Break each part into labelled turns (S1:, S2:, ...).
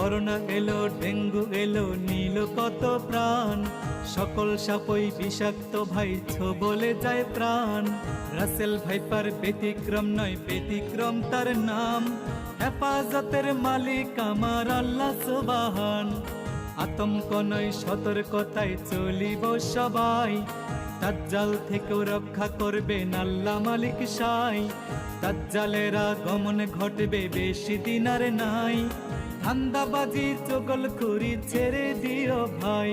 S1: Corona এলো, dengue এলো, নিল কত প্রাণ। সকল সাপই বিষাক্ত ভাই, বলে যায় প্রাণ। রাসেল ভাইপার ব্যতিক্রম নয়, ব্যতিক্রম তার নাম। হেফাজতের মালিক আমার আল্লাহ সুবহান। আতঙ্ক নয়, সতর্কতায় চলিব সবাই। দাজ্জাল থেকেও রক্ষা করবেন আল্লাহ মালিক সাই। দাজ্জালের আগমন ঘটবে, বেশি দিন আর নাই। ধান্দাবাজি চগলখুরি ছেড়ে দিও ভাই।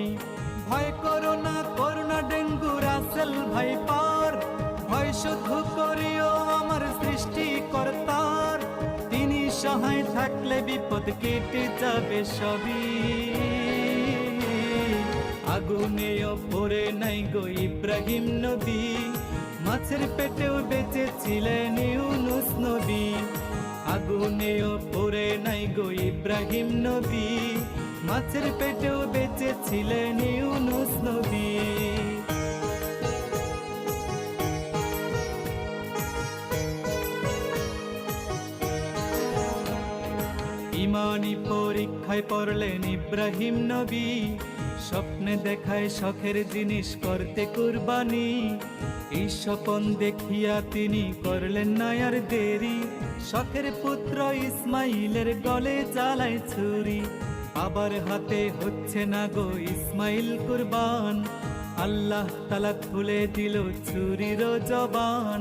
S1: ভয় করো না, করোনা ডেঙ্গু রাসেল ভাইপার। ভয় শুধু করিও আমার সৃষ্টিকর্তার। তিনি সহায় থাকলে বিপদ কেটে যাবে সবই। আগুনেও পড়ে নাই গো ইব্রাহিম নবী। মাছের পেটেও বেঁচেছিলেন ইউনুস নবী। আগুনেও পড়ে নাই গো ইব্রাহিম নবী। মাছের পেটেও বেঁচেছিলেন ইউনুস নবী। ইমানি পরীক্ষায় পড়লেন ইব্রাহিম নবী। স্বপ্নে দেখায় শখের জিনিস করতে কুরবানি। এই স্বপন দেখিয়া তিনি করলেন না আর দেরি। শখের পুত্র ইসমাইলের গলে চালায় ছুরি। বাবার হাতে হচ্ছে না গো ইসমাইল কুরবান। আল্লাহ তাআলা খুলে দিল ছুরির জবান।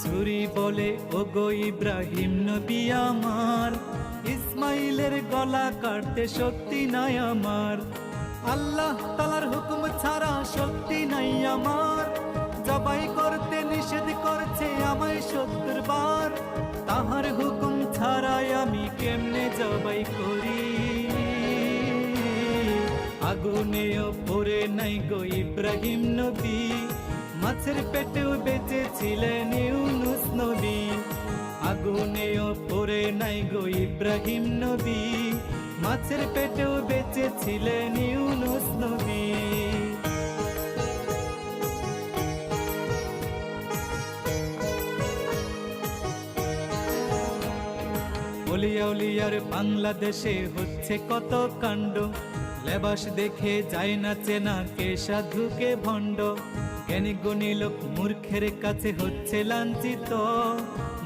S1: ছুরি বলে, ও গো ইব্রাহিম নবী আমার, ইসমাইলের গলা কাটতে শক্তি নাই আমার। আল্লাহ তাআলার হুকুম ছাড়া শক্তি নাই আমার। জবাই করতে নিষেধ করছে আমায় ৭০ বার। তাহার হুকুম ছাড়াই আমি কেমনে জবাই করি। আগুনেও পড়ে নাই গো ইব্রাহিম নবী। মাছের পেটেও বেঁচেছিলেন ইউনুস নবী। আগুনেও পড়ে নাই গো ইব্রাহিম নবী। মাছের পেটেও বেঁচেছিলেন ইউনুস নবী। অলিয়া উলিয়ার বাংলাদেশে হচ্ছে কত কাণ্ড। লেবাস দেখে যায় না চেনা, কে সাধু কে ভণ্ড। জ্ঞানী গুণী লোক মূর্খের কাছে হচ্ছে লাঞ্ছিত।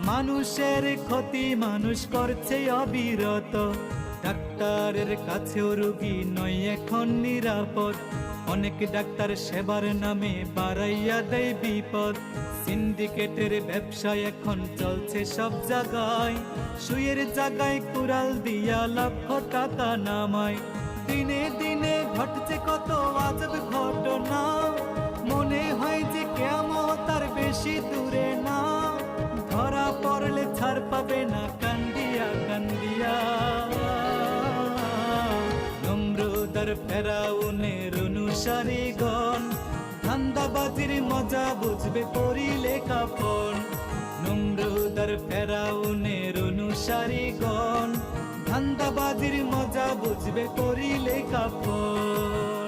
S1: মানুষের ক্ষতি মানুষ করছে অবিরত। ডাক্তারের কাছেও রোগী নয় এখন নিরাপদ। অনেক ডাক্তার সেবার নামে বাড়াইয়া দেয় বিপদ। সিন্ডিকেটের ব্যবসা এখন চলছে সব জায়গায়। সুয়ের জায়গায় কুড়াল দিয়া লক্ষ টাকা নামায়। দিনে দিনে ঘটছে কত আজব ঘটনা। মনে হয় যে কিয়ামত তার বেশি দূরে না। ধরা পড়লে ছাড় পাবে না কান্দিয়া কান্দিয়া। নমরুদ আর ফেরাউনের অনুসারীগণ, ধান্দাবাজির মজা বুঝবে পড়িলে কাফন। নমরুদ আর ফেরাউনের অনুসারীগণ, ধান্দাবাজির মজা বুঝবে পড়িলে কাফন।